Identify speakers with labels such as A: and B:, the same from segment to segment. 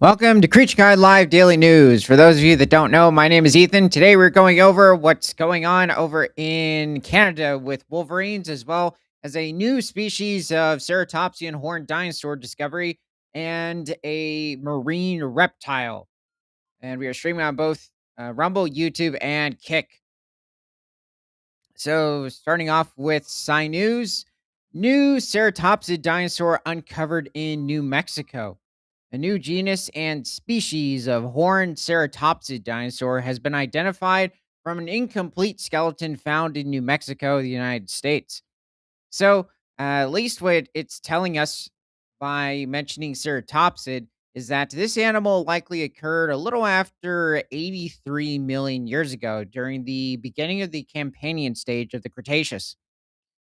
A: Welcome to Creature Guide Live Daily News. For those of you that don't know, my name is Ethan. Today we're going over what's going on over in Canada with wolverines, as well as a new species of ceratopsian horned dinosaur discovery and a marine reptile. And we are streaming on both Rumble, YouTube, and Kick. So, starting off with Sci News, new ceratopsid dinosaur uncovered in New Mexico. A new genus and species of horned ceratopsid dinosaur has been identified from an incomplete skeleton found in New Mexico, the United States. So, at least what it's telling us by mentioning ceratopsid is that this animal likely occurred a little after 83 million years ago during the beginning of the Campanian stage of the Cretaceous.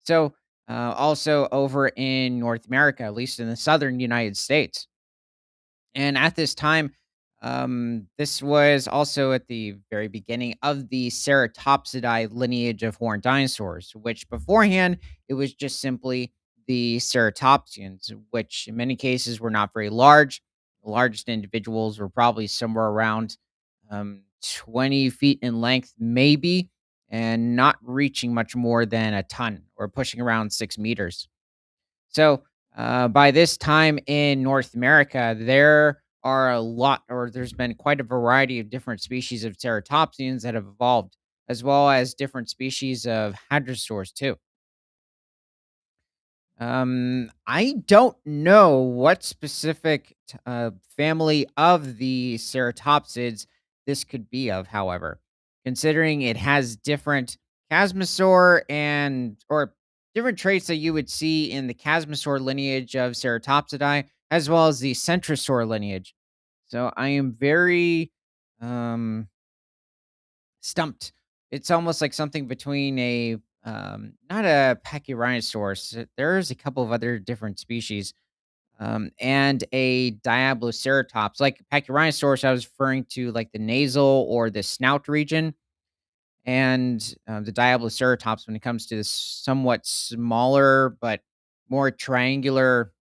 A: So, also over in North America, at least in the southern United States. And at this time, this was also at the very beginning of the Ceratopsidae lineage of horned dinosaurs, which beforehand it was just simply the ceratopsians, which in many cases were not very large. The largest individuals were probably somewhere around 20 feet in length, maybe, and not reaching much more than a ton or pushing around 6 meters. So, by this time in North America, there are a lot, or there's been quite a variety of different species of ceratopsians that have evolved, as well as different species of hadrosaurs too. I don't know what specific family of the ceratopsids this could be of, however, considering it has different chasmosaur and or different traits that you would see in the chasmosaur lineage of ceratopsidae, as well as the centrosaur lineage. So I am very um stumped. It's almost like something between a not a Pachyrhinosaurus. There's a couple of other different species, and a Diabloceratops. Like Pachyrhinosaurus, I was referring to like the nasal or the snout region, and the Diabloceratops when it comes to this somewhat smaller but more triangular,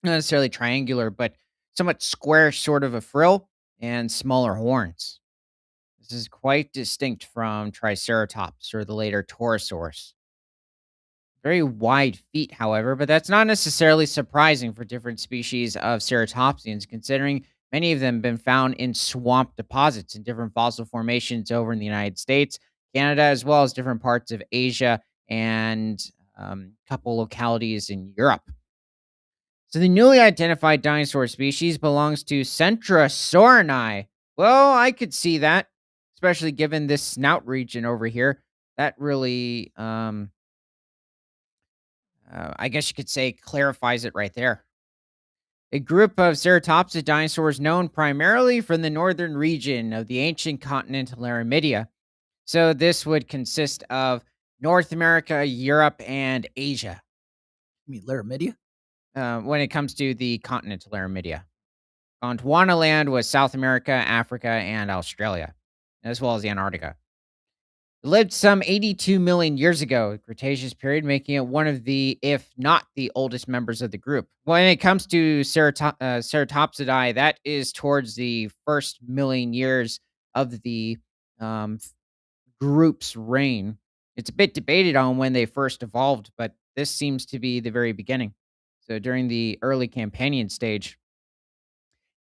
A: not necessarily triangular, but somewhat square sort of a frill and smaller horns. This is quite distinct from Triceratops or the later Torosaurus. Very wide feet, however, but that's not necessarily surprising for different species of ceratopsians, considering many of them have been found in swamp deposits in different fossil formations over in the United States, Canada, as well as different parts of Asia and a couple localities in Europe. So the newly identified dinosaur species belongs to Centrosaurini. Well, I could see that, especially given this snout region over here. That really, I guess you could say, clarifies it right there. A group of ceratopsid dinosaurs known primarily from the northern region of the ancient continent Laramidia. So this would consist of North America, Europe, and Asia
B: You mean Laramidia?
A: when it comes to the continent Laramidia. Gondwana land was South America, Africa, and Australia, as well as Antarctica. It lived some 82 million years ago, the Cretaceous period, making it one of the, if not the oldest members of the group. When it comes to Ceratopsidae, that is towards the first million years of the um, f- group's reign. It's a bit debated on when they first evolved, but this seems to be the very beginning. So during the early Campanian stage,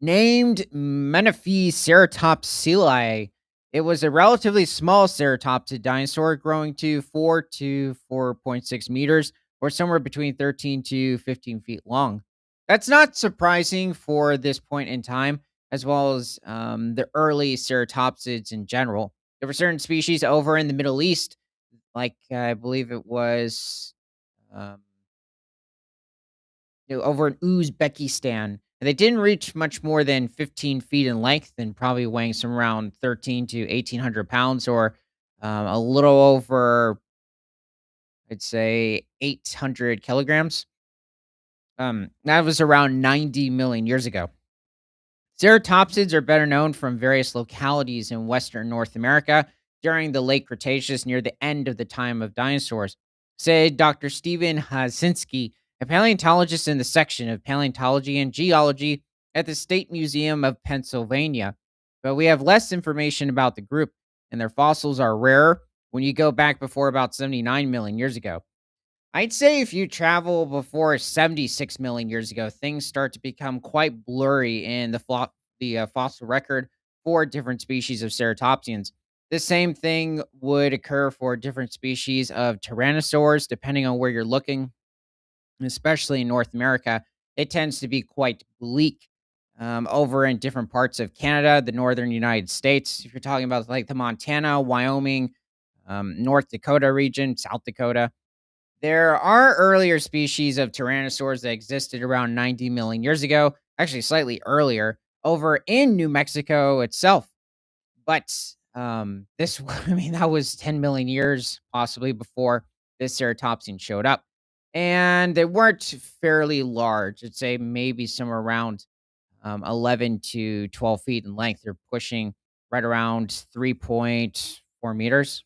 A: named Menifee ceratopsili. It was a relatively small ceratopsid dinosaur growing to 4 to 4.6 meters, or somewhere between 13 to 15 feet long. That's not surprising for this point in time, as well as the early ceratopsids in general. There were certain species over in the Middle East, like I believe it was um, over in Uzbekistan. And they didn't reach much more than 15 feet in length and probably weighing some around 13 to 1,800 pounds or a little over, I'd say, 800 kilograms. That was around 90 million years ago. Ceratopsids are better known from various localities in Western North America during the late Cretaceous near the end of the time of dinosaurs, said Dr. Stephen Hasinski, a paleontologist in the section of paleontology and geology at the State Museum of Pennsylvania. But we have less information about the group, and their fossils are rare when you go back before about 79 million years ago. I'd say if you travel before 76 million years ago, things start to become quite blurry in the fossil record for different species of ceratopsians. The same thing would occur for different species of tyrannosaurs, depending on where you're looking, especially in North America. It tends to be quite bleak over in different parts of Canada, the northern United States. If you're talking about like the Montana, Wyoming, North Dakota region, South Dakota, there are earlier species of tyrannosaurs that existed around 90 million years ago, actually slightly earlier, over in New Mexico itself. But this, I mean, that was 10 million years possibly before this ceratopsian showed up. And they weren't fairly large. I'd say maybe somewhere around 11 to 12 feet in length. They're pushing right around 3.4 meters.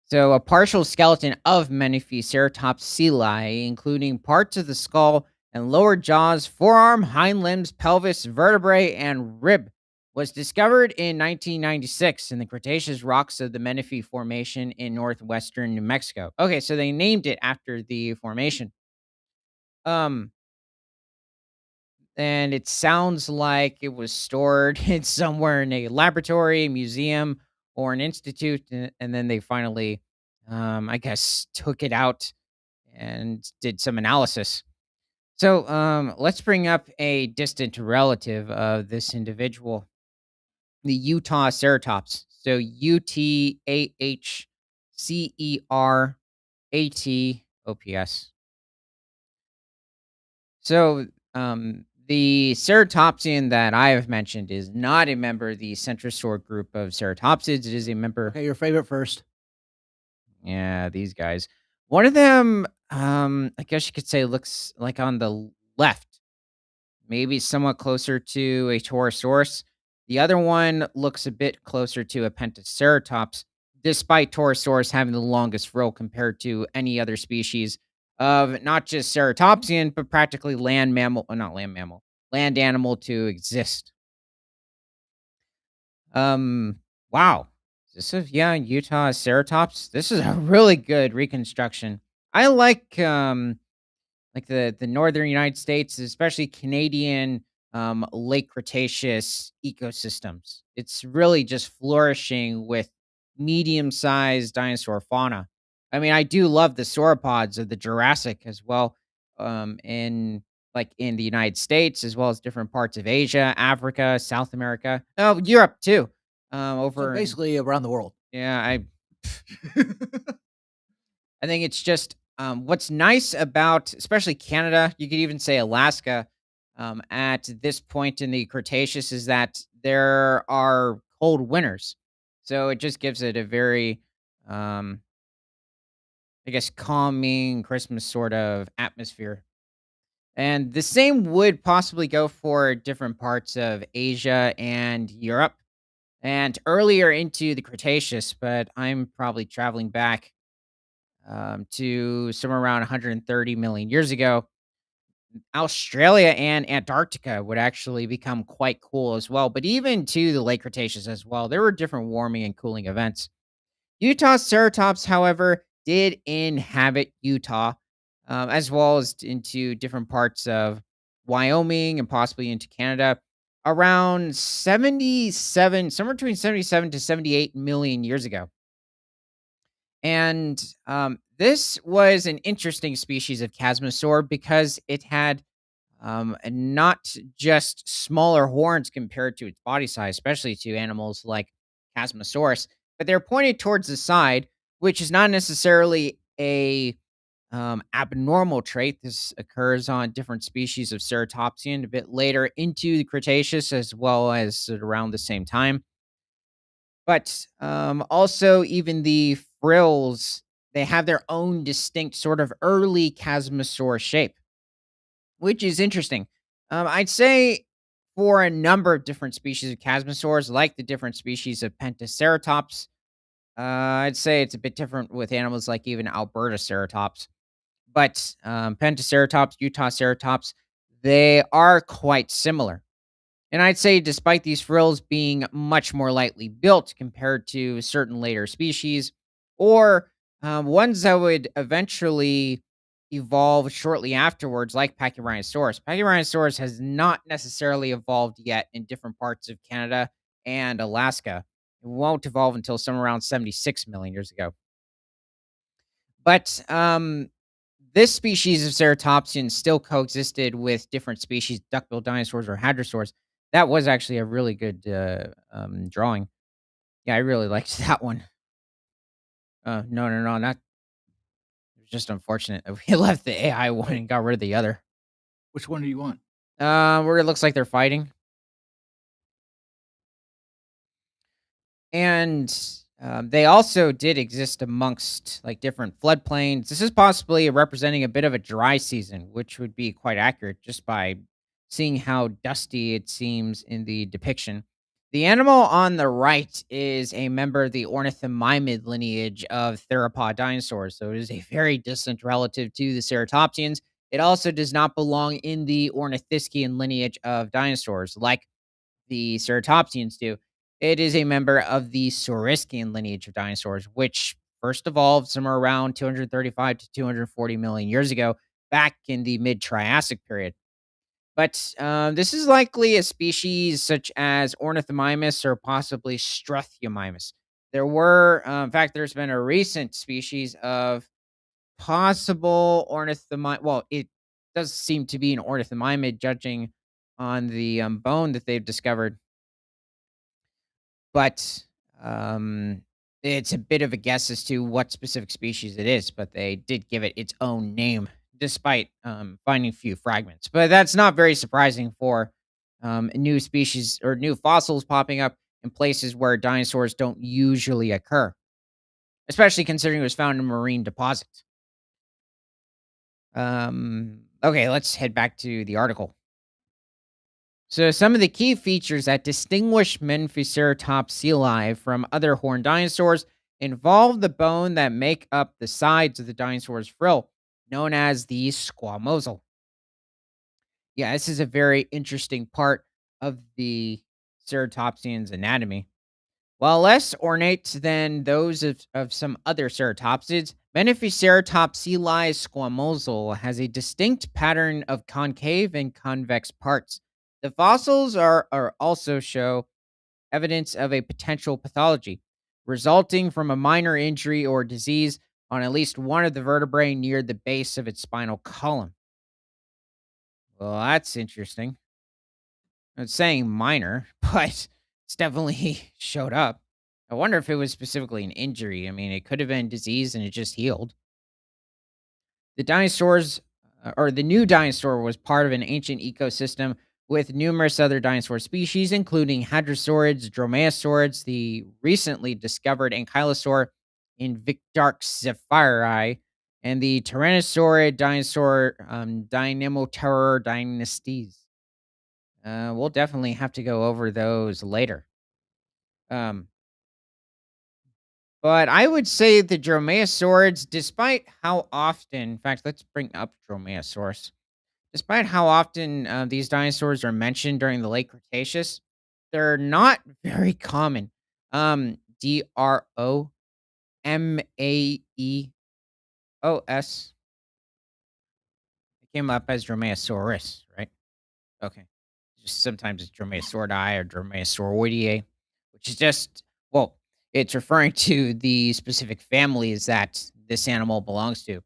A: So, a partial skeleton of Menipheceratops including parts of the skull and lower jaws, forearm, hind limbs, pelvis, vertebrae, and rib, was discovered in 1996 in the Cretaceous rocks of the Menifee Formation in northwestern New Mexico. Okay, so they named it after the formation. Um, and it sounds like it was stored in somewhere in a laboratory, museum, or an institute, and then they finally, I guess, took it out and did some analysis. So, let's bring up a distant relative of this individual, the Utah Ceratops. So, Uthaceraops. So, the ceratopsian that I have mentioned is not a member of the centrosaur group of ceratopsids. It is a member.
B: Okay, your favorite first.
A: Yeah, these guys. One of them, I guess you could say, looks like on the left, maybe somewhat closer to a Torosaurus. The other one looks a bit closer to a Pentaceratops, despite Torosaurus having the longest row compared to any other species of not just ceratopsian, but practically land mammal, not land mammal, land animal to exist. Um, wow. This is, yeah, Utah Ceratops. This is a really good reconstruction. I like the northern United States, especially Canadian late Cretaceous ecosystems. It's really just flourishing with medium-sized dinosaur fauna. I mean, I do love the sauropods of the Jurassic as well, in like in the United States as well as different parts of Asia, Africa, South America, oh Europe too.
B: So
A: Over in
B: basically around the world.
A: yeah, I think it's just what's nice about, especially Canada, you could even say Alaska, at this point in the Cretaceous, is that there are cold winters. So it just gives it a very, um, I guess, calming Christmas sort of atmosphere. And the same would possibly go for different parts of Asia and Europe and earlier into the Cretaceous, but I'm probably traveling back to somewhere around 130 million years ago. Australia and Antarctica would actually become quite cool as well, but even to the late Cretaceous as well, there were different warming and cooling events. Utah Ceratops, however, did inhabit Utah, as well as into different parts of Wyoming and possibly into Canada around 77, somewhere between 77 to 78 million years ago. And this was an interesting species of chasmosaur because it had not just smaller horns compared to its body size, especially to animals like Chasmosaurus, but they're pointed towards the side, which is not necessarily a abnormal trait. This occurs on different species of ceratopsian a bit later into the Cretaceous, as well as at around the same time. But also, even the frills, they have their own distinct sort of early Chasmosaur shape, which is interesting. I'd say for a number of different species of chasmosaurs, like the different species of Pentaceratops, I'd say it's a bit different with animals like even Alberta ceratops. But Pentaceratops, Utah ceratops, they are quite similar. And I'd say, despite these frills being much more lightly built compared to certain later species, or ones that would eventually evolve shortly afterwards, like Pachyrhinosaurus. Pachyrhinosaurus has not necessarily evolved yet in different parts of Canada and Alaska. It won't evolve until somewhere around 76 million years ago. But this species of ceratopsians still coexisted with different species, duck-billed dinosaurs or hadrosaurs. That was actually a really good drawing. Yeah, I really liked that one. No, no, no, not. It was just unfortunate that we left the AI one and got rid of the other.
B: Which one do you want?
A: Where it looks like they're fighting. And they also did exist amongst like different floodplains. This is possibly representing a bit of a dry season, which would be quite accurate just by seeing how dusty it seems in the depiction. The animal on the right is a member of the ornithomimid lineage of theropod dinosaurs, so it is a very distant relative to the ceratopsians. It also does not belong in the ornithischian lineage of dinosaurs, like the ceratopsians do. It is a member of the Saurischian lineage of dinosaurs, which first evolved somewhere around 235 to 240 million years ago, back in the mid Triassic period. But this is likely a species such as Ornithomimus or possibly Struthiomimus. There were, in fact, there's been a recent species of possible ornithomimid. Well, it does seem to be an ornithomimid, judging on the bone that they've discovered, but, um, it's a bit of a guess as to what specific species it is, but they did give it its own name despite, finding few fragments. But that's not very surprising for, new species or new fossils popping up in places where dinosaurs don't usually occur, especially considering it was found in marine deposits. Okay, let's head back to the article. So, some of the key features that distinguish Menficeratops from other horned dinosaurs involve the bone that make up the sides of the dinosaur's frill, known as the squamosal. Yeah, this is a very interesting part of the ceratopsian's anatomy. While less ornate than those of some other ceratopsids, Menficeratopsilae squamosal has a distinct pattern of concave and convex parts. The fossils are also show evidence of a potential pathology resulting from a minor injury or disease on at least one of the vertebrae near the base of its spinal column. Well, that's interesting. It's saying minor, but it's definitely showed up. I wonder if it was specifically an injury. I mean, it could have been disease and it just healed. The dinosaurs, or the new dinosaur, was part of an ancient ecosystem with numerous other dinosaur species, including hadrosaurids, dromaeosaurids, the recently discovered ankylosaur in Victarx and the tyrannosaurid dinosaur Dynamoterror dynasties. We'll definitely have to go over those later. Um, but I would say the dromaeosaurids, despite how often, in fact, let's bring up Dromaeosaurus. Despite how often these dinosaurs are mentioned during the late Cretaceous, they're not very common. Dromaeos. It came up as Dromaeosaurus, right? Okay. Just sometimes it's Dromaeosauridae or Dromaeosauroideae, which is just, well, it's referring to the specific families that this animal belongs to.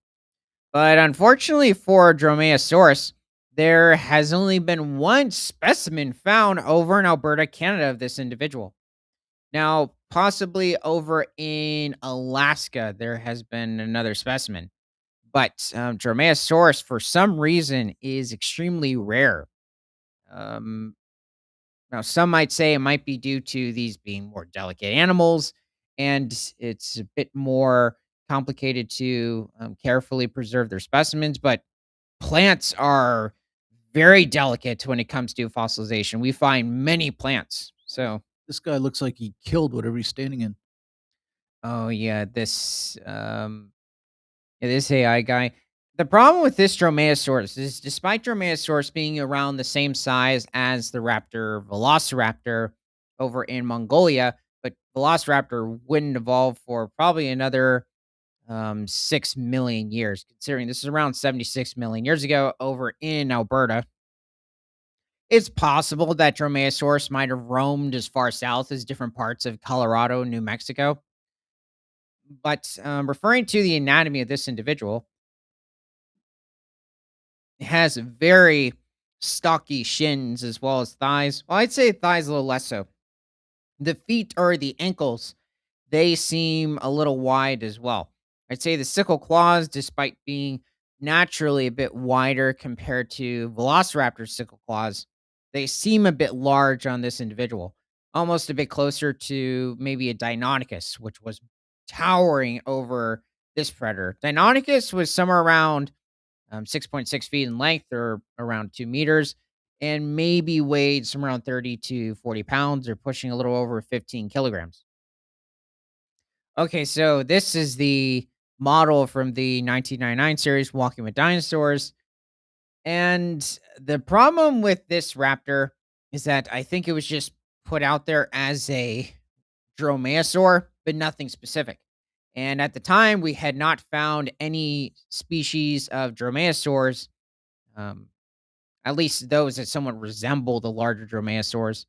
A: But unfortunately for Dromaeosaurus, there has only been one specimen found over in Alberta, Canada, of this individual. Now, possibly over in Alaska, there has been another specimen. But Dromaeosaurus, for some reason, is extremely rare. Um, Now, some might say it might be due to these being more delicate animals, and it's a bit more complicated to carefully preserve their specimens. But plants are very delicate when it comes to fossilization. We find many plants. So,
B: This guy looks like he killed whatever he's standing in.
A: oh yeah, this AI guy. The problem with this Dromaeosaurus is despite Dromaeosaurus being around the same size as the raptor Velociraptor over in Mongolia, but Velociraptor wouldn't evolve for probably another 6 million years, considering this is around 76 million years ago over in Alberta. It's possible that Dromaeosaurus might have roamed as far south as different parts of Colorado and New Mexico. But referring to the anatomy of this individual, it has very stocky shins as well as thighs. Well, I'd say thighs a little less so. The feet or the ankles, they seem a little wide as well. I'd say the sickle claws, despite being naturally a bit wider compared to Velociraptor's sickle claws, they seem a bit large on this individual, almost a bit closer to maybe a Deinonychus, which was towering over this predator. Deinonychus was somewhere around 6.6 feet in length or around 2 meters, and maybe weighed somewhere around 30 to 40 pounds or pushing a little over 15 kilograms. Okay, so this is the model from the 1999 series, Walking with Dinosaurs. And the problem with this raptor is that I think it was just put out there as a dromaeosaur, but nothing specific. And at the time, we had not found any species of dromaeosaurs, um, at least those that somewhat resemble the larger dromaeosaurs,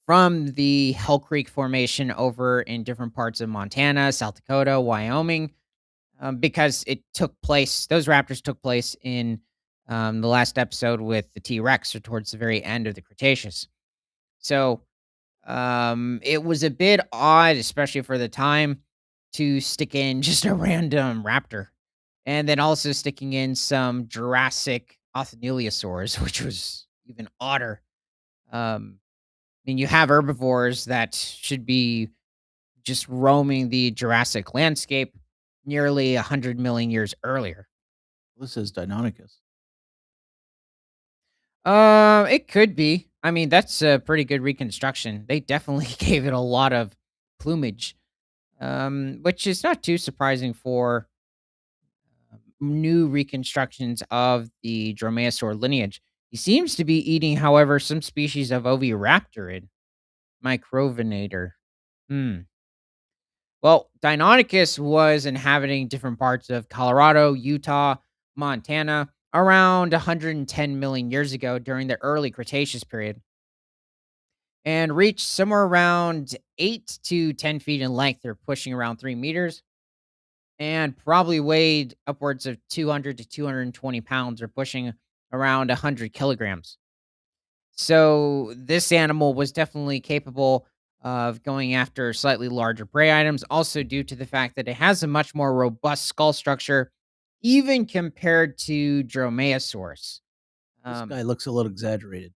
A: from the Hell Creek Formation over in different parts of Montana, South Dakota, Wyoming, because it took place, those raptors took place in the last episode with the T Rex or towards the very end of the Cretaceous. So it was a bit odd, especially for the time, to stick in just a random raptor. And then also sticking in some Jurassic Othniliosaurs, which was even odder. I mean, you have herbivores that should be just roaming the Jurassic landscape nearly 100 million years earlier.
B: This is Deinonychus.
A: It could be. I mean, that's a pretty good reconstruction. They definitely gave it a lot of plumage, which is not too surprising for new reconstructions of the Dromaeosaur lineage. He seems to be eating, however, some species of Oviraptorid Microvinator. Hmm. Well, Deinonychus was inhabiting different parts of Colorado, Utah, Montana around 110 million years ago during the early Cretaceous period and reached somewhere around 8 to 10 feet in length. They're pushing around 3 meters and probably weighed upwards of 200 to 220 pounds or pushing around 100 kilograms. So this animal was definitely capable of going after slightly larger prey items, also due to the fact that it has a much more robust skull structure, even compared to Dromaeosaurus.
B: This
A: Um,
B: guy looks a little exaggerated.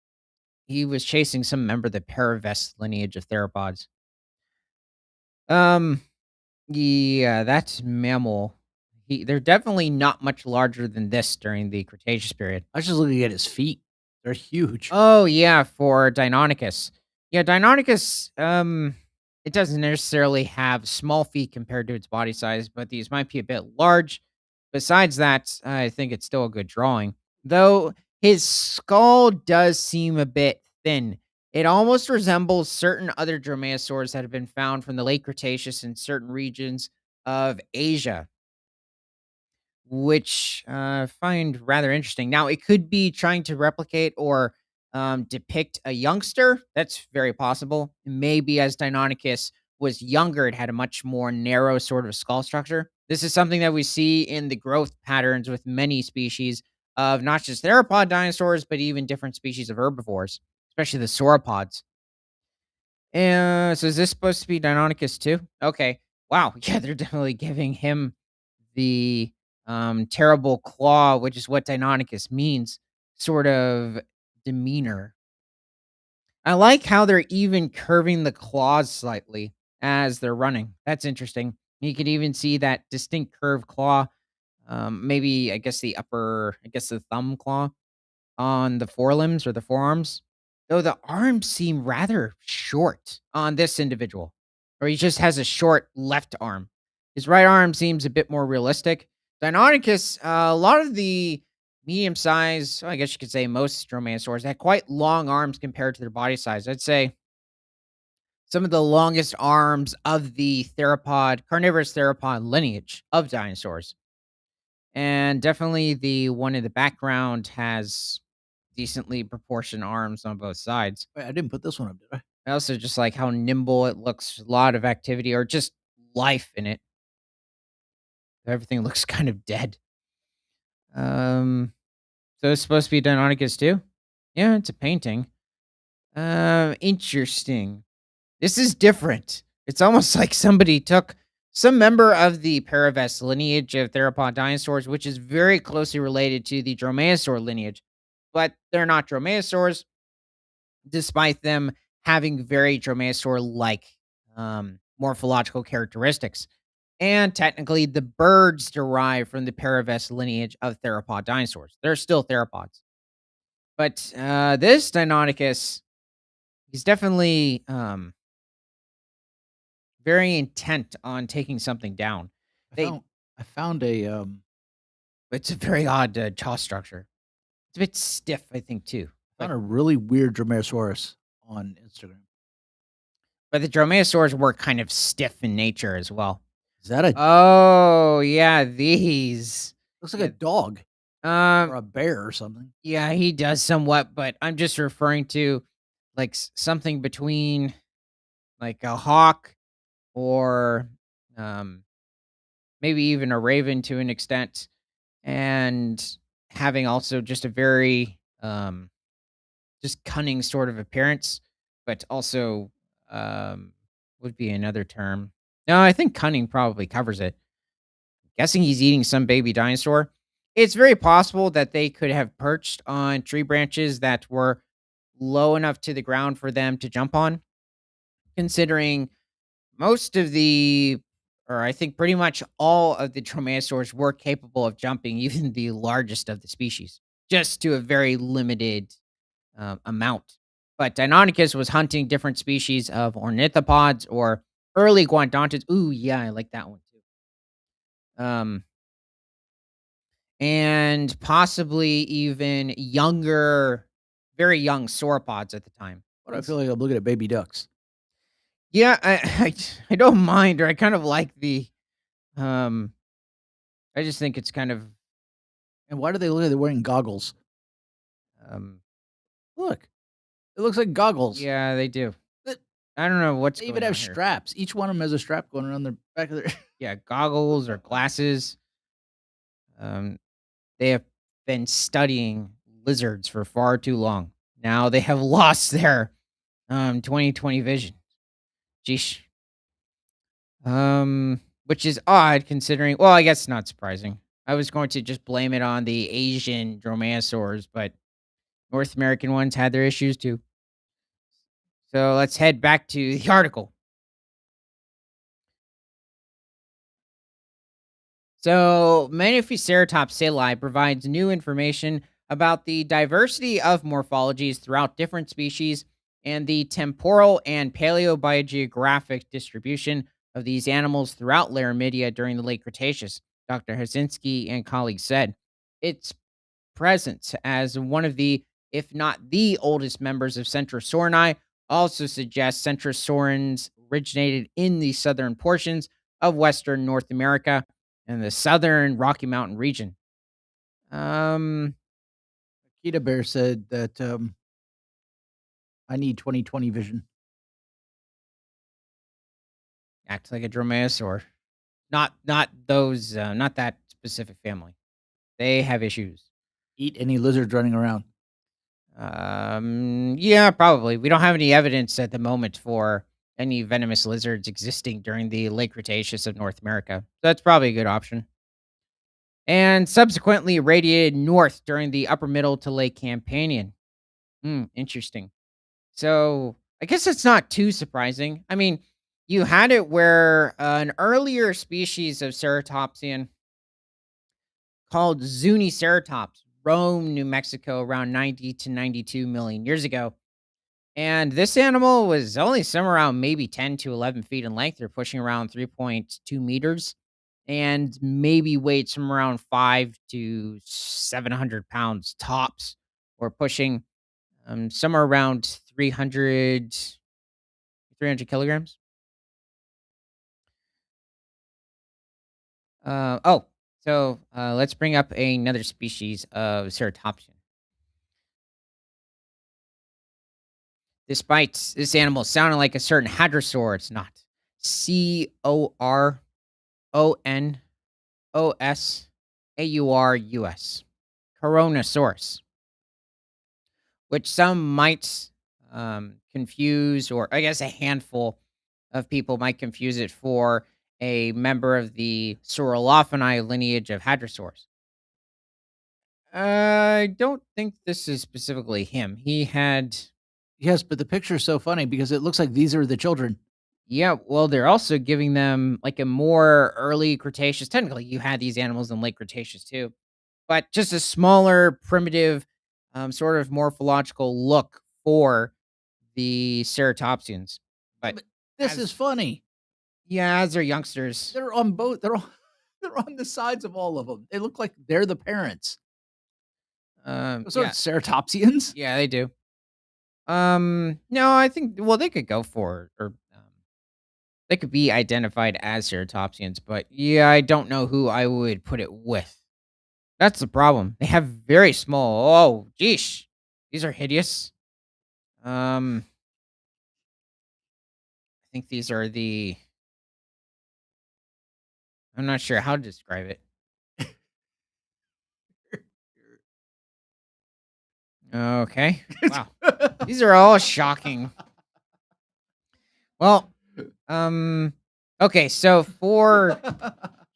A: he was chasing some member of the Paravest lineage of theropods. Um, yeah, that's mammal. They're definitely not much larger than this during the Cretaceous period.
B: I was just looking at his feet. They're huge.
A: Oh, yeah, for Deinonychus. Yeah, Deinonychus, it doesn't necessarily have small feet compared to its body size, but these might be a bit large. Besides that, I think it's still a good drawing. Though his skull does seem a bit thin. It almost resembles certain other dromaeosaurs that have been found from the late Cretaceous in certain regions of Asia, which I find rather interesting. Now, it could be trying to replicate or depict a youngster. That's very possible. Maybe as Deinonychus was younger, it had a much more narrow sort of skull structure. This is something that we see in the growth patterns with many species of not just theropod dinosaurs, but even different species of herbivores, especially the sauropods. So is this supposed to be Deinonychus too? Okay. Wow. Yeah, they're definitely giving him the terrible claw, which is what Deinonychus means, sort of demeanor. I like how they're even curving the claws slightly as they're running. That's interesting. You could even see that distinct curved claw. Maybe I guess the thumb claw on the forelimbs or the forearms, though the arms seem rather short on this individual, or he just has a short left arm. His right arm seems a bit more realistic. Deinonychus, a lot of the medium size, I guess you could say most dromaeosaurs had quite long arms compared to their body size. I'd say some of the longest arms of the carnivorous theropod lineage of dinosaurs. And definitely the one in the background has decently proportioned arms on both sides.
B: Wait, I didn't put this one up, did I?
A: I also just like how nimble it looks, a lot of activity or just life in it. Everything looks kind of dead. Um, so it's supposed to be Deinonychus too? Yeah, it's a painting. Interesting. This is different. It's almost like somebody took some member of the Paravest lineage of theropod dinosaurs, which is very closely related to the dromaeosaur lineage, but they're not dromaeosaurs, despite them having very dromaeosaur-like morphological characteristics. And technically, the birds derive from the Paravest lineage of theropod dinosaurs. They're still theropods. But this Deinonychus, he's definitely very intent on taking something down.
B: I
A: They
B: found I found a,
A: It's a very odd, jaw structure. It's a bit stiff, I think, too.
B: found
A: Like
B: a really weird Dromaeosaurus on Instagram.
A: but the dromaeosaurs were kind of stiff in nature as well.
B: Is that a
A: Oh, yeah, these.
B: looks like a
A: Yeah,
B: dog
A: um,
B: or a bear or something.
A: yeah, he does somewhat, but I'm just referring to, like, something between, like, a hawk or, um, maybe even a raven to an extent, and having also just a very, just cunning sort of appearance, but also, um, would be another term. No, I think cunning probably covers it. Guessing he's eating some baby dinosaur. It's very possible that they could have perched on tree branches that were low enough to the ground for them to jump on, considering most of the, or I think pretty much all of the dromaeosaurs were capable of jumping, even the largest of the species, just to a very limited amount. But Deinonychus was hunting different species of ornithopods or early guanodontids. Ooh, yeah, I like that one too. And possibly even younger, very young sauropods at the time.
B: But I feel like I'm looking at baby ducks.
A: Yeah, I don't mind, or I kind of like the. Um, I just think it's kind of.
B: And why do they look like they're wearing goggles?
A: Um,
B: Look, it looks like goggles.
A: yeah, they do.
B: Th
A: I don't know what's
B: They even
A: going
B: have
A: on here.
B: straps. Each one of them has a strap going around their back of their
A: Yeah, goggles or glasses. Um, They have been studying lizards for far too long. Now they have lost their 2020 vision. Jeesh. Which is odd considering, well, I guess not surprising. I was going to just blame it on the Asian dromaeosaurs, but North American ones had their issues too. So let's head back to the article. So, Manophiceratops provides new information about the diversity of morphologies throughout different species and the temporal and paleobiogeographic distribution of these animals throughout Laramidia during the late Cretaceous, Dr. Hasinski and colleagues said. Its presence as one of the, if not the oldest members of Centrosaurinae, also suggests Centrosaurans originated in the southern portions of Western North America and the southern Rocky Mountain region. Um,
B: Kita Bear said that, I need 20/20 vision.
A: Acts like a dromaeosaur. Not those, not that specific family. They have issues.
B: Eat any lizards running around.
A: Yeah, probably. We don't have any evidence at the moment for any venomous lizards existing during the late Cretaceous of North America. So that's probably a good option. And subsequently radiated north during the upper middle to late Campanian. Interesting. So I guess it's not too surprising. I mean, you had it where an earlier species of ceratopsian called Zuniceratops roamed New Mexico around 90 to 92 million years ago. And this animal was only somewhere around maybe 10 to 11 feet in length. They're pushing around 3.2 meters. and maybe weights from around 5 to 700 pounds tops, or pushing somewhere around 300 kilograms. Oh, so let's bring up another species of ceratopsian. Despite this animal sounding like a certain hadrosaur, it's not. Coronosaurus, Coronosaurus, which some might confuse, or I guess a handful of people might confuse it for a member of the Saurolophini lineage of hadrosaurs. I don't think this is specifically him. He had,
B: Yes, but the picture is so funny because it looks like these are the children.
A: yeah, well, they're also giving them like a more early Cretaceous. Technically, you had these animals in late Cretaceous too, but just a smaller, primitive, sort of morphological look for the ceratopsians.
B: Yeah,
A: But
B: but this is
A: as
B: funny.
A: yeah, as they're youngsters,
B: They're on both. They're on they're on the sides of all of them. They look like they're the parents. Those aren't
A: yeah,
B: ceratopsians.
A: yeah, they do. No, I think, well, they could go for, or they could be identified as ceratopsians, but yeah, I don't know who I would put it with. That's the problem. They have very small. Oh, geesh, these are hideous. I think these are the. I'm not sure how to describe it. Okay, wow, these are all shocking. Well, um, okay, so for,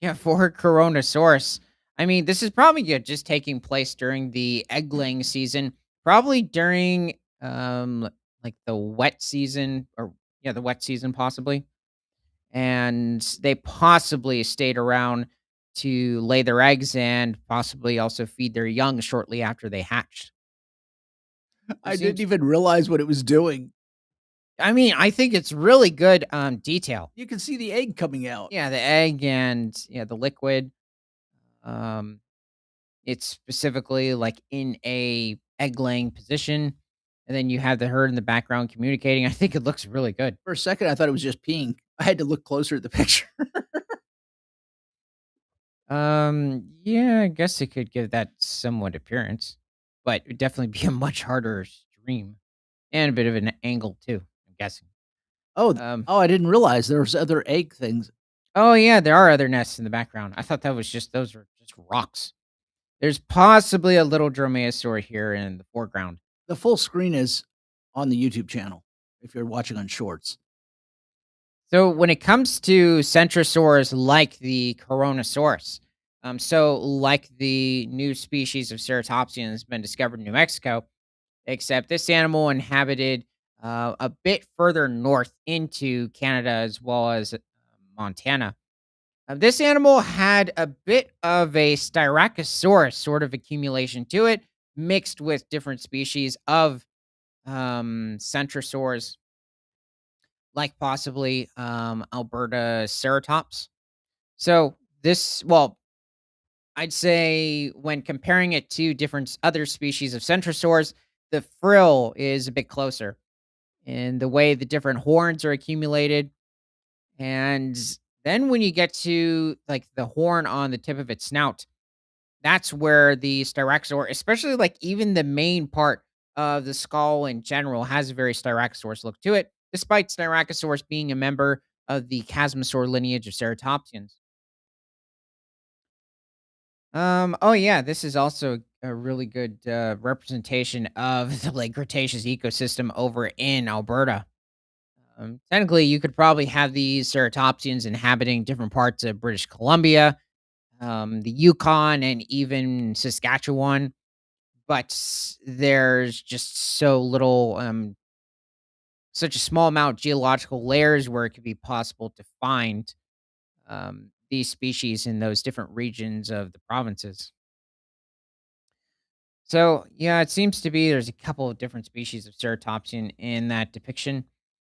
A: yeah, for Coronosaurus, I mean, this is probably, yeah, just taking place during the egg-laying season, probably during, like, the wet season, or yeah, the wet season possibly, and they possibly stayed around to lay their eggs and possibly also feed their young shortly after they hatched. There
B: I didn't
A: seems
B: even realize what it was doing.
A: I mean, I think it's really good, detail.
B: You can see the egg coming out.
A: Yeah, the egg and, yeah, the liquid, um it's specifically, like, in a egg-laying position, and then you have the herd in the background communicating. I think it looks really good.
B: For a second, I thought it was just peeing. I had to look closer at the picture.
A: Yeah, I guess it could give that somewhat appearance, but it would definitely be a much harder stream and a bit of an angle too, I'm guessing.
B: Oh,
A: Um,
B: I didn't realize there was other egg things.
A: oh, yeah, there are other nests in the background. I thought that was just those were just rocks. There's possibly a little dromaeosaur here in the foreground.
B: The full screen is on the YouTube channel if you're watching on shorts.
A: So when it comes to centrosaurs like the Coronosaurus, so like the new species of ceratopsian has been discovered in New Mexico, except this animal inhabited a bit further north into Canada as well as Montana. This animal had a bit of a Styracosaurus sort of accumulation to it, mixed with different species of centrosaurs, like possibly Alberta Ceratops. So this, well, I'd say when comparing it to different other species of centrosaurs, the frill is a bit closer in the way the different horns are accumulated. And then when you get to like the horn on the tip of its snout, that's where the Styracosaur, especially like even the main part of the skull in general, has a very Styracosaurus look to it, despite Styracosaurus being a member of the Chasmosaur lineage of ceratopsians. Oh yeah, this is also a really good representation of the late Cretaceous ecosystem over in Alberta. Technically, you could probably have these ceratopsians inhabiting different parts of British Columbia, the Yukon, and even Saskatchewan, but there's just so little, such a small amount of geological layers where it could be possible to find these species in those different regions of the provinces. So, yeah, it seems to be there's a couple of different species of ceratopsian in that depiction.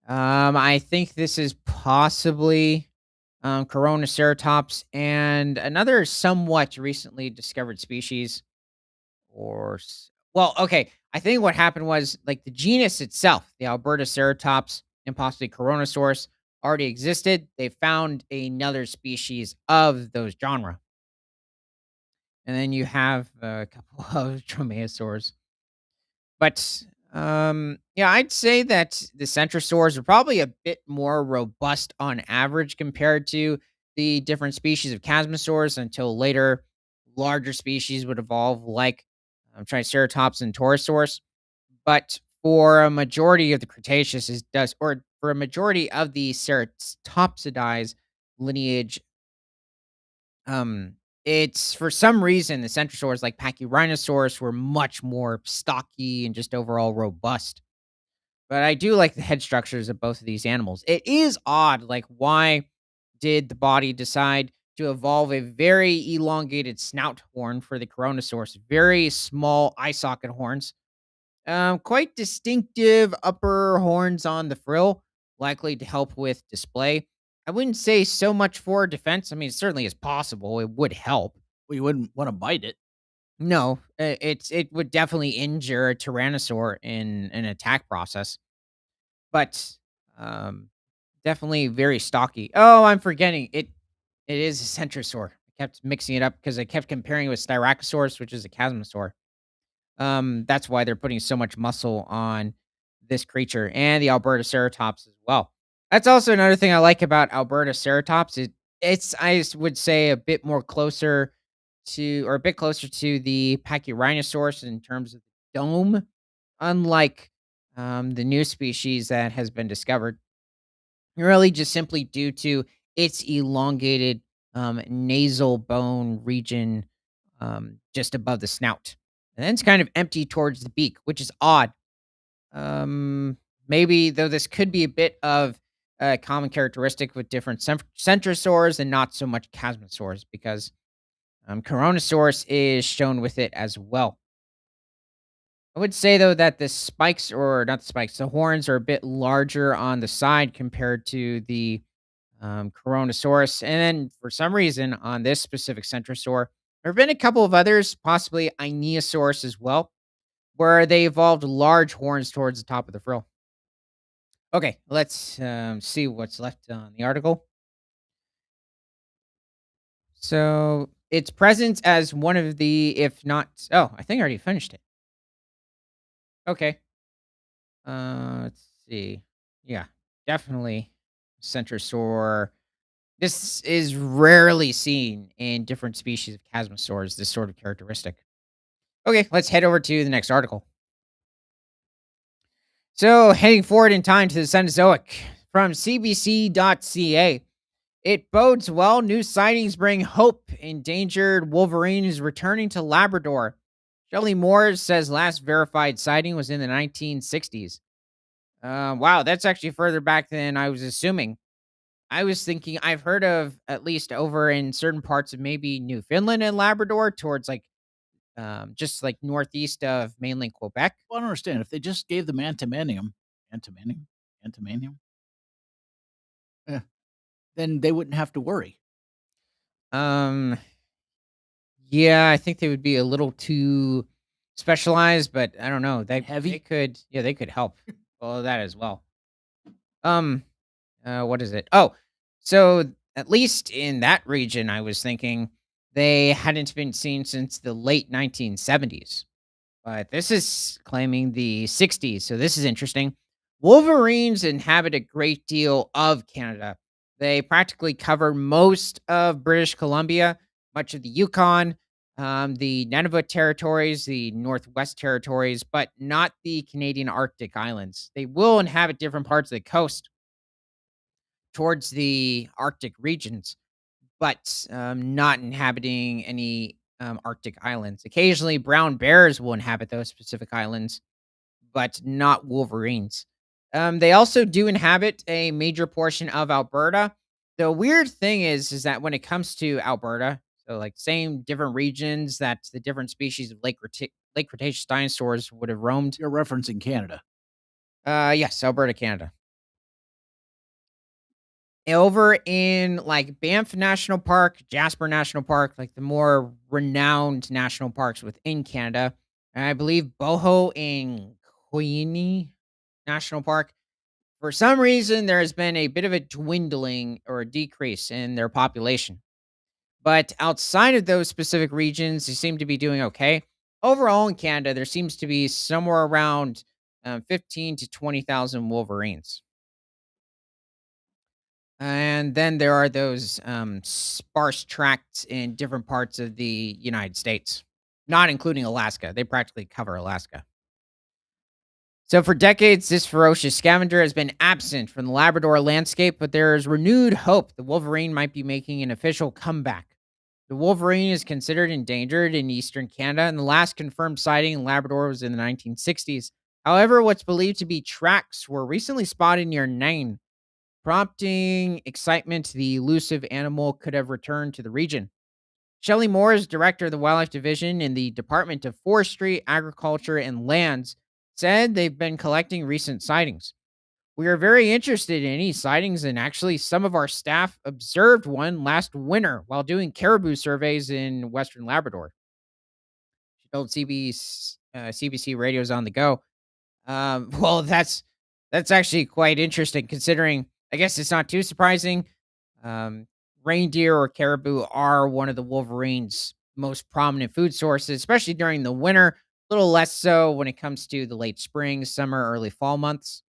A: I think this is possibly Coronaceratops, and another somewhat recently discovered species. Well, okay. I think what happened was like the genus itself, the Alberta Ceratops and possibly Coronosaurus, already existed. They found another species of those genre, and then you have a couple of dromaeosaurs. But yeah, I'd say that the centrosaurs are probably a bit more robust on average compared to the different species of chasmosaurs until later larger species would evolve like Triceratops and Torosaurus. But for a majority of the Cretaceous is does or for a majority of the Ceratopsidies lineage, um, it's for some reason the centrosaurs like Pachyrhinosaurus were much more stocky and just overall robust. But I do like the head structures of both of these animals. It is odd, like why did the body decide to evolve a very elongated snout horn for the Coronosaurus? Very small eye socket horns, quite distinctive upper horns on the frill, likely to help with display. I wouldn't say so much for defense. I mean, it certainly is possible. It would help.
B: Well, you wouldn't wanna bite it.
A: No, it would definitely injure a tyrannosaur in an attack process, but um, definitely very stocky. Oh, I'm forgetting it. It is a centrosaur. I kept mixing it up because I kept comparing it with Styracosaurus, which is a chasmosaur. That's why they're putting so much muscle on this creature and the Alberta Ceratops as well. That's also another thing I like about Alberta Ceratops. It's would say a bit more closer to or a bit closer to the Pachyrhinosaurus in terms of the dome, unlike the new species that has been discovered. Really, just simply due to its elongated nasal bone region just above the snout. And then it's kind of empty towards the beak, which is odd. Maybe, though, this could be a bit of a common characteristic with different centrosaurs and not so much chasmosaurs because Coronosaurus is shown with it as well. I would say though that the spikes, or not the spikes, the horns are a bit larger on the side compared to the Coronosaurus. And then for some reason on this specific centrosaur, there have been a couple of others, possibly Ionosaurus as well, where they evolved large horns towards the top of the frill. Okay, let's see what's left on the article. So its presence as one of the, if not, oh, I think I already finished it. Okay. Let's see. Yeah, definitely centrosaur. This is rarely seen in different species of chasmosaurs, this sort of characteristic. Okay, let's head over to the next article. So, heading forward in time to the Cenozoic from CBC.ca. It bodes well. New sightings bring hope. Endangered wolverine is returning to Labrador. Shelley Moore says last verified sighting was in the 1960s. Wow, that's actually further back than I was assuming. I was thinking I've heard of at least over in certain parts of maybe Newfoundland and Labrador towards like just like northeast of mainland Quebec.
B: Well, I don't understand. If they just gave them antimanium, antimanium, eh, then they wouldn't have to worry.
A: Um yeah, I think they would be a little too specialized, but I don't know.
B: And
A: They
B: heavy?
A: could, yeah, they could help. Well, that as well. Um what is it? Oh, so at least in that region I was thinking they hadn't been seen since the late 1970s. But this is claiming the 60s, so this is interesting. Wolverines inhabit a great deal of Canada. They practically cover most of British Columbia, much of the Yukon, the Nunavut territories, the Northwest territories, but not the Canadian Arctic islands. They will inhabit different parts of the coast towards the Arctic regions, but not inhabiting any Arctic islands. Occasionally, brown bears will inhabit those specific islands, but not wolverines. They also do inhabit a major portion of Alberta. The weird thing is that when it comes to Alberta, so like same different regions that the different species of Lake Cretaceous dinosaurs would have roamed.
B: You're referencing Canada.
A: Yes, Alberta, Canada. Over in like Banff National Park, Jasper National Park, like the more renowned national parks within Canada, and I believe Boho and Queenie National Park. For some reason, there has been a bit of a dwindling or a decrease in their population. But outside of those specific regions, they seem to be doing okay. Overall in Canada, there seems to be somewhere around 15 to 20,000 wolverines. And then there are those sparse tracts in different parts of the United States, not including Alaska. They practically cover Alaska. So, for decades, this ferocious scavenger has been absent from the Labrador landscape, but there is renewed hope the wolverine might be making an official comeback. The wolverine is considered endangered in eastern Canada, and the last confirmed sighting in Labrador was in the 1960s. However, what's believed to be tracks were recently spotted near Nain, prompting excitement the elusive animal could have returned to the region. Shelley Moore is director of the Wildlife Division in the Department of Forestry, Agriculture, and Lands, said they've been collecting recent sightings. We are very interested in any sightings, and actually, some of our staff observed one last winter while doing caribou surveys in Western Labrador. She told CBC Radio's on the go. Well, that's actually quite interesting considering I guess it's not too surprising. Um, Reindeer or caribou are one of the wolverine's most prominent food sources, especially during the winter. A little less so when it comes to the late spring, summer, early fall months.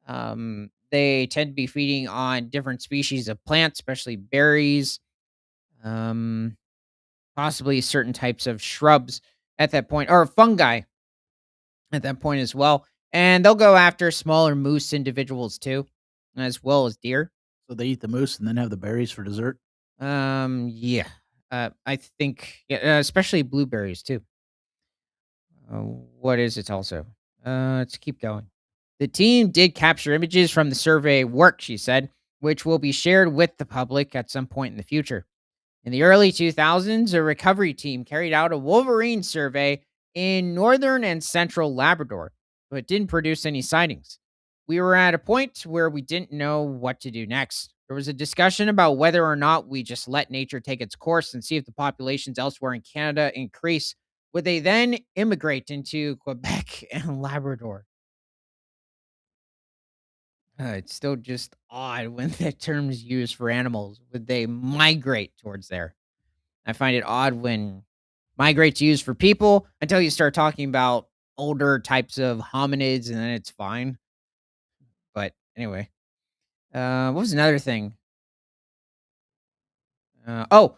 A: They tend to be feeding on different species of plants, especially berries, um, possibly certain types of shrubs at that point, or fungi at that point as well. And they'll go after smaller moose individuals too, as well as deer.
B: So they eat the moose and then have the berries for dessert?
A: Yeah. I think, yeah, especially blueberries too. What is it also? Let's keep going. The team did capture images from the survey work, she said, which will be shared with the public at some point in the future. In the early 2000s, a recovery team carried out a wolverine survey in northern and central Labrador, but didn't produce any sightings. We were at a point where we didn't know what to do next. There was a discussion about whether or not we just let nature take its course and see if the populations elsewhere in Canada increase. Would they then immigrate into Quebec and Labrador? It's still just odd when that term is used for animals. Would they migrate towards there? I find it odd when migrate's used for people until you start talking about older types of hominids, and then it's fine. But anyway, what was another thing? Oh,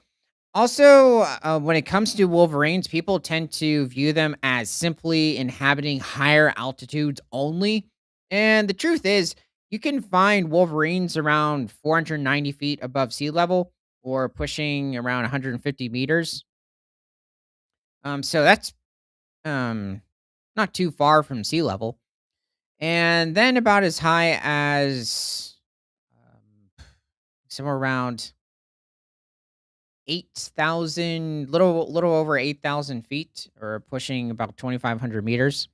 A: also, when it comes to wolverines, people tend to view them as simply inhabiting higher altitudes only. And the truth is, you can find wolverines around 490 feet above sea level or pushing around 150 meters. So that's um, not too far from sea level. And then about as high as somewhere around 8,000, little over 8,000 feet, or pushing about 2,500 meters.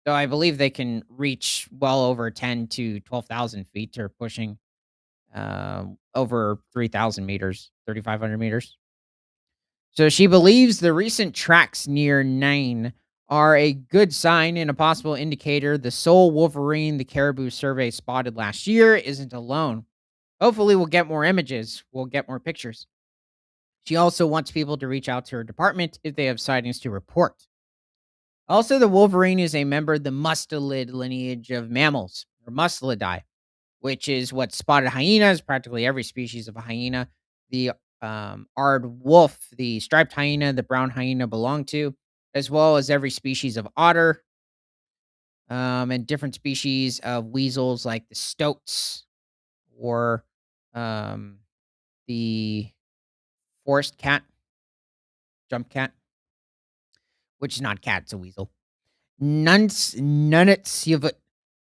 A: So I believe they can reach well over 10 to 12,000 feet, or pushing over 3,000 meters, 3,500 meters. So she believes the recent tracks near Nain are a good sign and a possible indicator the sole wolverine the caribou survey spotted last year isn't alone. Hopefully, we'll get more images, we'll get more pictures. She also wants people to reach out to her department if they have sightings to report. Also, the wolverine is a member of the mustelid lineage of mammals, or Mustelidae, which is what spotted hyenas, practically every species of a hyena, the aard wolf, the striped hyena, the brown hyena belong to, as well as every species of otter, and different species of weasels like the stoats or um, the forest cat, jump cat, which is not cat, it's a weasel. Nunavut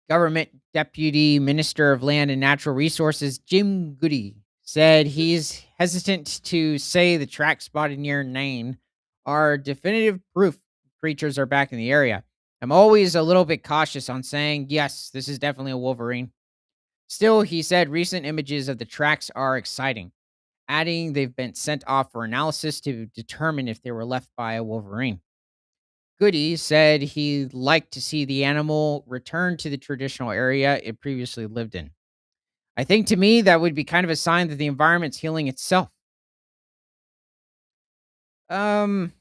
A: Government Deputy Minister of Land and Natural Resources Jim Goody said he's hesitant to say the tracks spotted near Nain are definitive proof creatures are back in the area. I'm always a little bit cautious on saying, yes, this is definitely a wolverine. Still, he said recent images of the tracks are exciting, adding they've been sent off for analysis to determine if they were left by a wolverine. Goody said he'd like to see the animal return to the traditional area it previously lived in. I think to me that would be kind of a sign that the environment's healing itself. Um,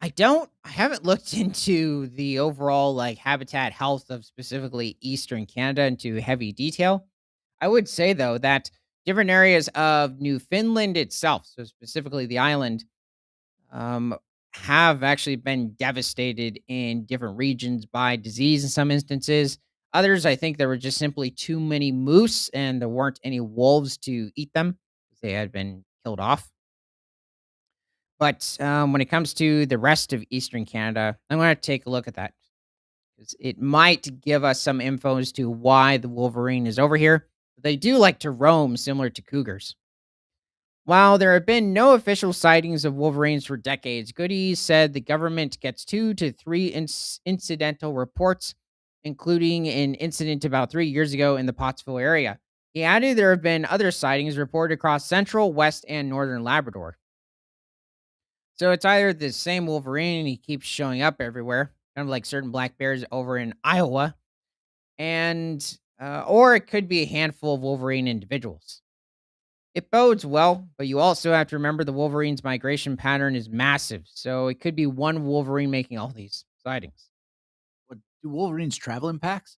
A: I haven't looked into the overall like habitat health of specifically Eastern Canada into heavy detail. I would say though that different areas of Newfoundland itself, so specifically the island, um, have actually been devastated in different regions by disease in some instances. Others, I think there were just simply too many moose and there weren't any wolves to eat them. They had been killed off. But when it comes to the rest of Eastern Canada, I'm going to take a look at that, 'cause it might give us some info as to why the wolverine is over here. They do like to roam similar to cougars. While there have been no official sightings of wolverines for decades, Goody said the government gets 2 to 3 incidental reports, including an incident about 3 years ago in the Pottsville area. He added there have been other sightings reported across central, west, and northern Labrador. So it's either the same wolverine and he keeps showing up everywhere, kind of like certain black bears over in Iowa, and or it could be a handful of wolverine individuals. It bodes well, but you also have to remember the wolverine's migration pattern is massive, so it could be one wolverine making all these sightings.
B: What do wolverines travel in packs?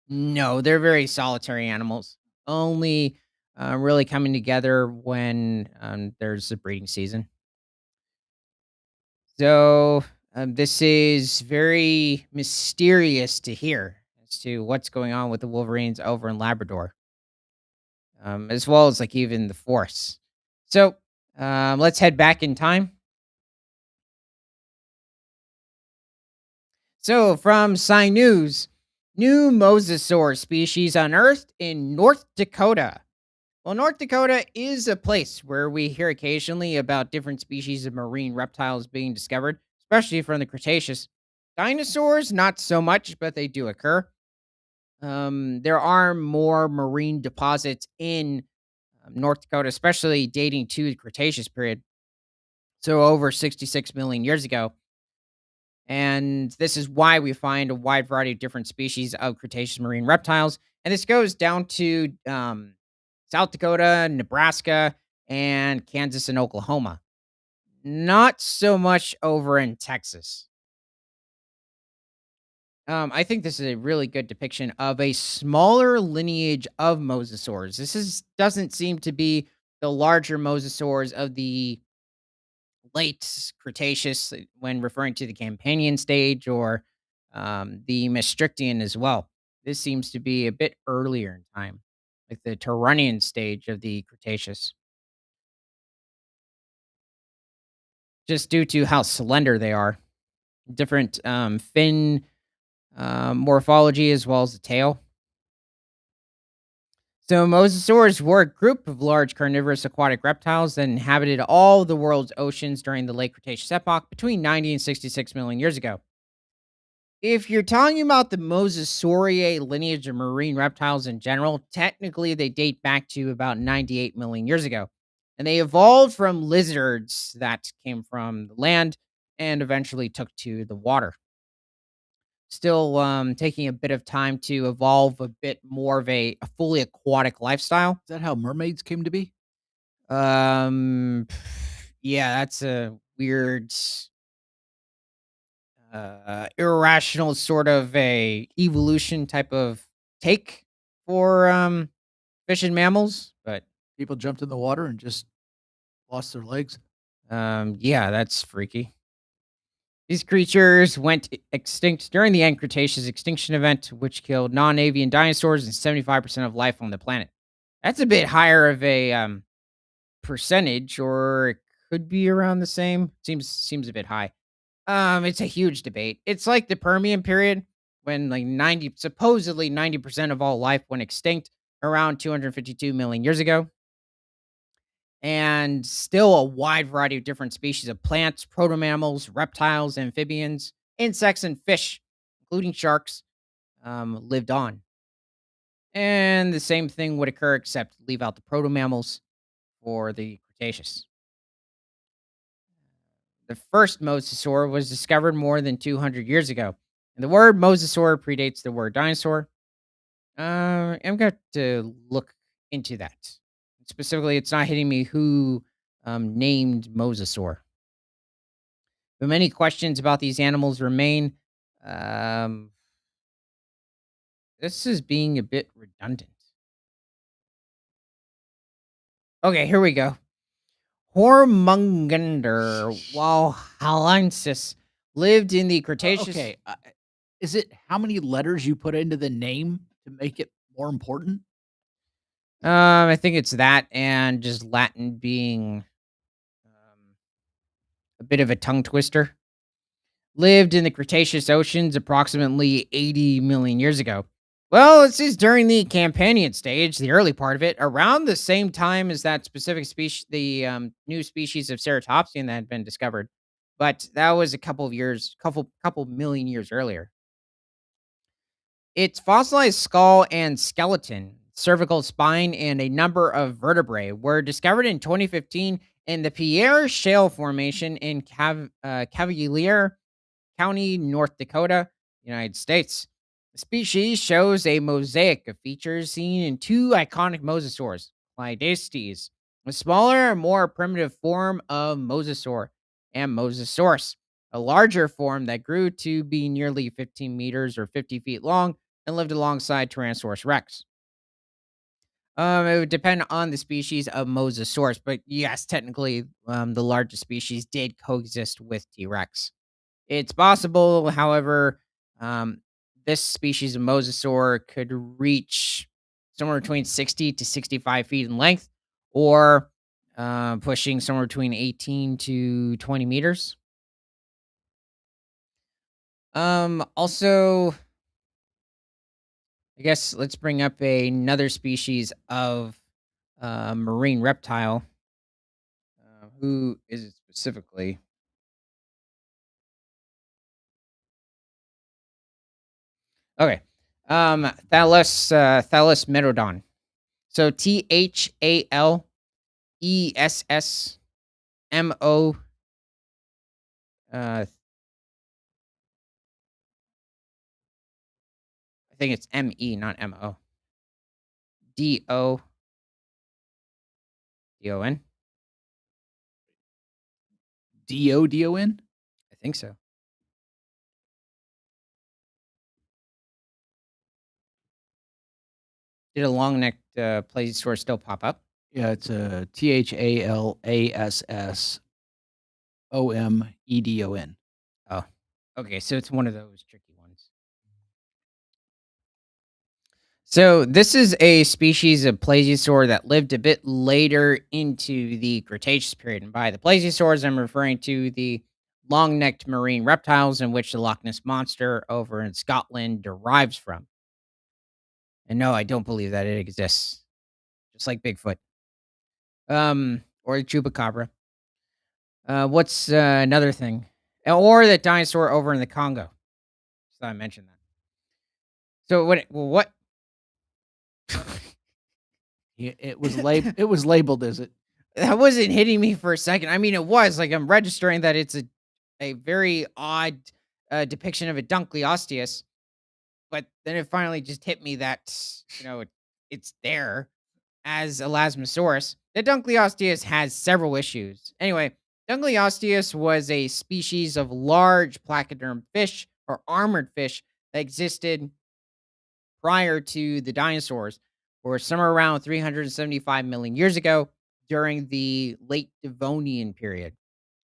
A: No, they're very solitary animals, only really coming together when there's a breeding season. So this is very mysterious to hear as to what's going on with the wolverines over in Labrador, as well as like even the forests. So let's head back in time. So, from Sci News, new mosasaur species unearthed in North Dakota. Well, North Dakota is a place where we hear occasionally about different species of marine reptiles being discovered, especially from the Cretaceous. Dinosaurs, not so much, but they do occur. There are more marine deposits in North Dakota, especially dating to the Cretaceous period. So, over 66 million years ago. And this is why we find a wide variety of different species of Cretaceous marine reptiles. And this goes down to South Dakota, Nebraska, and Kansas and Oklahoma. Not so much over in Texas. I think this is a really good depiction of a smaller lineage of mosasaurs. This is doesn't seem to be the larger mosasaurs of the late Cretaceous when referring to the Campanian stage or the Maastrichtian as well. This seems to be a bit earlier in time, like the Turonian stage of the Cretaceous, just due to how slender they are. Different fin morphology as well as the tail. So, mosasaurs were a group of large carnivorous aquatic reptiles that inhabited all the world's oceans during the late Cretaceous epoch between 90 and 66 million years ago. If you're talking about the Mosasauridae lineage of marine reptiles in general, technically they date back to about 98 million years ago. And they evolved from lizards that came from the land and eventually took to the water. Still taking a bit of time to evolve a bit more of a fully aquatic lifestyle.
B: Is that how mermaids came to be?
A: Um, yeah, that's a weird irrational sort of a evolution type of take for fish and mammals, but
B: People jumped in the water and just lost their legs.
A: yeah, that's freaky. These creatures went extinct during the end Cretaceous extinction event, which killed non-avian dinosaurs and 75% of life on the planet. That's a bit higher of a percentage, or it could be around the same. Seems a bit high. It's a huge debate. It's like the Permian period when like 90 supposedly 90% of all life went extinct around 252 million years ago. And still a wide variety of different species of plants, proto-mammals, reptiles, amphibians, insects, and fish, including sharks, lived on. And the same thing would occur, except leave out the proto mammals for the Cretaceous. The first mosasaur was discovered more than 200 years ago. And the word mosasaur predates the word dinosaur. I'm going to look into that. Specifically, it's not hitting me who named mosasaur. But many questions about these animals remain. Um, this is being a bit redundant. Okay, here we go. Hormungander Walhalensis lived in the Cretaceous.
B: Okay, is it how many letters you put into the name to make it more important?
A: I think it's that and just Latin being a bit of a tongue twister. Lived in the Cretaceous oceans approximately 80 million years ago. Well, this is during the Campanian stage, the early part of it, around the same time as that specific species, the new species of Ceratopsian that had been discovered. But that was a couple of years, couple million years earlier. Its fossilized skull and skeleton, cervical spine, and a number of vertebrae were discovered in 2015 in the Pierre Shale Formation in Cavalier County, North Dakota, United States. The species shows a mosaic of features seen in two iconic mosasaurs, Clydestes, a smaller, more primitive form of mosasaur, and Mosasaurus, a larger form that grew to be nearly 15 meters or 50 feet long and lived alongside Tyrannosaurus rex. It would depend on the species of Mosasaurus, but yes, technically, the largest species did coexist with T Rex. It's possible, however, um, this species of mosasaur could reach somewhere between 60 to 65 feet in length or pushing somewhere between 18 to 20 meters. Also, I guess let's bring up another species of marine reptile. Who is it specifically? Okay. Thales metodon. So THALESSMO. I think it's ME, not MO. DODON.
B: DODON?
A: I think so. Did a long necked plesiosaur still pop up?
B: Yeah, it's a THALASSOMEDON.
A: Oh, okay. So it's one of those tricky ones. So this is a species of plesiosaur that lived a bit later into the Cretaceous period. And by the plesiosaurs, I'm referring to the long-necked marine reptiles in which the Loch Ness monster over in Scotland derives from. And no, I don't believe that it exists. Just like Bigfoot. Or the chupacabra. What's another thing? Or that dinosaur over in the Congo. Just thought I mentioned that. So what?
B: It was labeled as it.
A: That wasn't hitting me for a second. I mean, it was like I'm registering that it's a very odd depiction of a Dunkleosteus, but then it finally just hit me that it's there as Elasmosaurus. The Dunkleosteus has several issues. Anyway, Dunkleosteus was a species of large placoderm fish or armored fish that existed prior to the dinosaurs, or somewhere around 375 million years ago during the late Devonian period.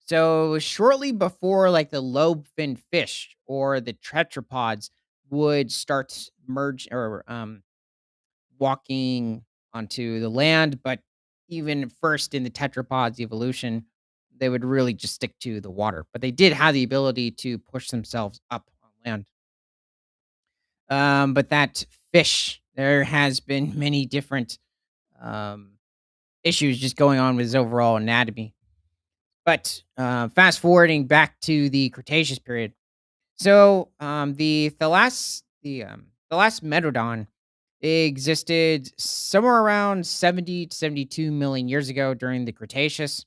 A: So shortly before like the lobe-finned fish or the tetrapods would start merge or walking onto the land, but even first in the tetrapods evolution, they would really just stick to the water. But they did have the ability to push themselves up on land. But that fish, there has been many different um, issues just going on with his overall anatomy. But fast forwarding back to the Cretaceous period, so the Thalasmetodon existed somewhere around 70 to 72 million years ago during the Cretaceous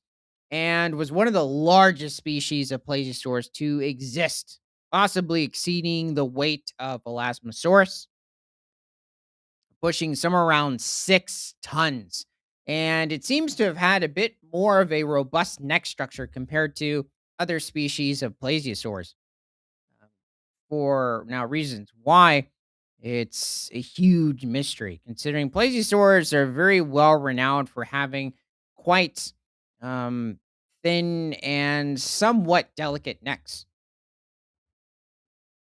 A: and was one of the largest species of plesiosaurs to exist, possibly exceeding the weight of Elasmosaurus, pushing somewhere around 6 tons. And it seems to have had a bit more of a robust neck structure compared to other species of plesiosaurs. For now reasons why it's a huge mystery, considering plesiosaurs are very well renowned for having quite um, thin and somewhat delicate necks.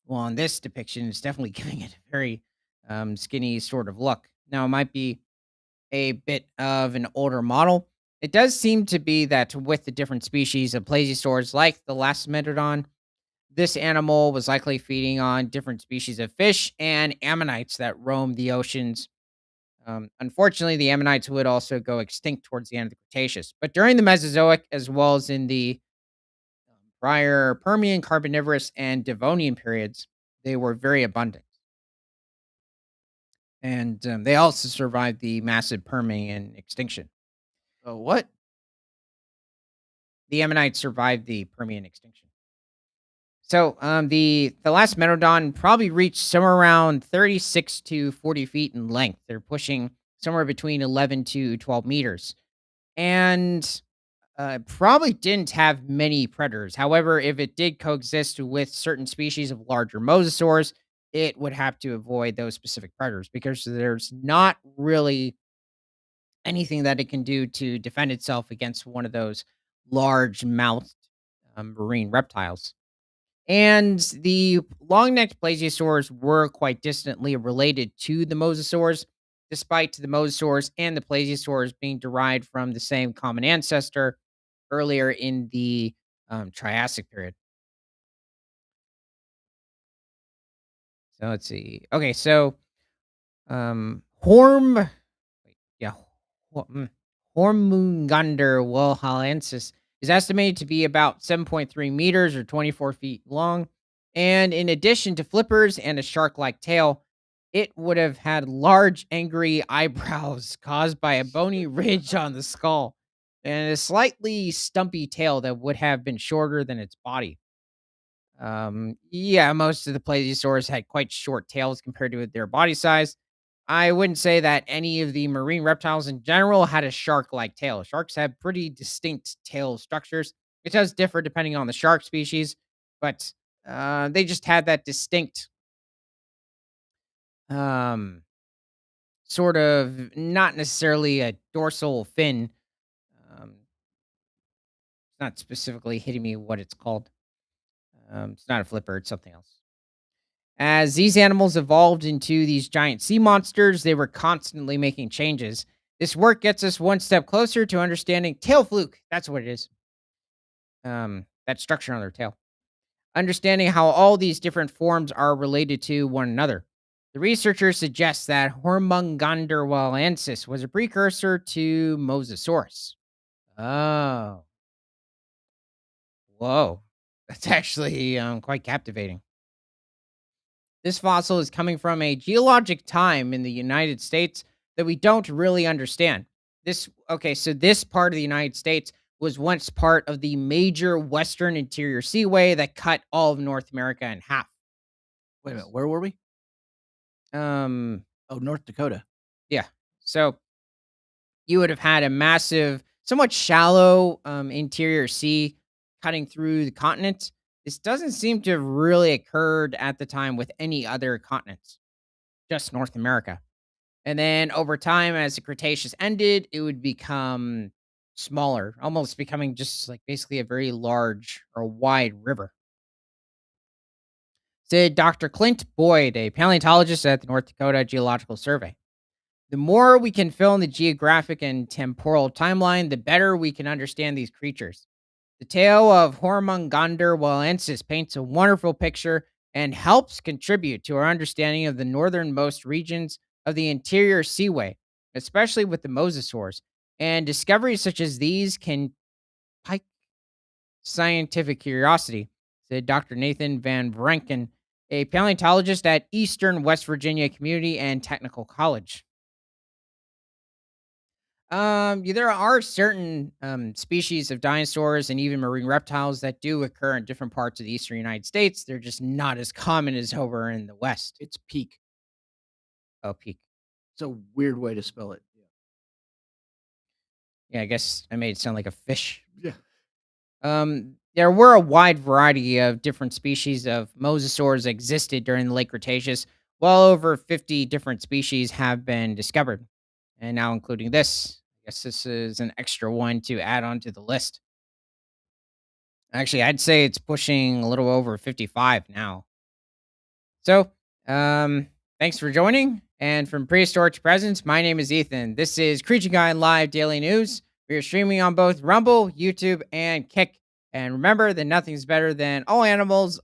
A: Well, in this depiction, it's definitely giving it a very skinny sort of look. Now, it might be a bit of an older model. It does seem to be that with the different species of plesiosaurs, like the Lastimedodon, this animal was likely feeding on different species of fish and ammonites that roam the oceans. Unfortunately, the ammonites would also go extinct towards the end of the Cretaceous. But during the Mesozoic, as well as in the prior Permian, Carboniferous, and Devonian periods, they were very abundant. And they also survived the massive Permian extinction.
B: So what?
A: The ammonites survived the Permian extinction. So, the last Megalodon probably reached somewhere around 36 to 40 feet in length. They're pushing somewhere between 11 to 12 meters, and probably didn't have many predators. However, if it did coexist with certain species of larger mosasaurs, it would have to avoid those specific predators because there's not really anything that it can do to defend itself against one of those large mouthed marine reptiles. And the long-necked plesiosaurs were quite distantly related to the mosasaurs, despite the mosasaurs and the plesiosaurs being derived from the same common ancestor earlier in the Triassic period. So let's see. Okay, so Horm, wait, yeah, Hormungander wilhalensis is estimated to be about 7.3 meters or 24 feet long. And in addition to flippers and a shark like tail, it would have had large, angry eyebrows caused by a bony ridge on the skull and a slightly stumpy tail that would have been shorter than its body. Yeah, most of the plesiosaurs had quite short tails compared to their body size. I wouldn't say that any of the marine reptiles in general had a shark-like tail. Sharks have pretty distinct tail structures. It does differ depending on the shark species, but they just had that distinct, um, sort of not necessarily a dorsal fin. It's not specifically hitting me what it's called. It's not a flipper; it's something else. As these animals evolved into these giant sea monsters, they were constantly making changes. This work gets us one step closer to understanding tail fluke. That's what it is. That structure on their tail. Understanding how all these different forms are related to one another. The researchers suggest that Hormunganderwellensis was a precursor to Mosasaurus. Oh, whoa. That's actually quite captivating. This fossil is coming from a geologic time in the United States that we don't really understand. So this part of the United States was once part of the major Western Interior Seaway that cut all of North America in half.
B: Wait a minute. Where were we?
A: Um,
B: Oh, North Dakota.
A: yeah. So you would have had a massive, somewhat shallow interior sea cutting through the continent. This doesn't seem to have really occurred at the time with any other continents, just North America. And then over time, as the Cretaceous ended, it would become smaller, almost becoming just like basically a very large or wide river. Said Dr. Clint Boyd, a paleontologist at the North Dakota Geological Survey. The more we can fill in the geographic and temporal timeline, the better we can understand these creatures. The tale of Hormungander Wallensis paints a wonderful picture and helps contribute to our understanding of the northernmost regions of the interior seaway, especially with the mosasaurs. And discoveries such as these can pique scientific curiosity, said Dr. Nathan Van Vranken, A paleontologist at Eastern West Virginia Community and Technical College. Yeah, there are certain species of dinosaurs and even marine reptiles that do occur in different parts of the eastern United States. They're just not as common as over in the West.
B: It's peak.
A: Oh, peak.
B: It's a weird way to spell it.
A: Yeah, I guess I made it sound like a fish.
B: Yeah.
A: There were a wide variety of different species of mosasaurs existed during the late Cretaceous. Well over 50 different species have been discovered, and now including this. I guess this is an extra one to add onto the list. Actually, I'd say it's pushing a little over 55 now. So, thanks for joining. And from Prehistoric to Presence, my name is Ethan. This is Creature Guy Live Daily News. We are streaming on both Rumble, YouTube, and Kick. And remember that nothing's better than all animals,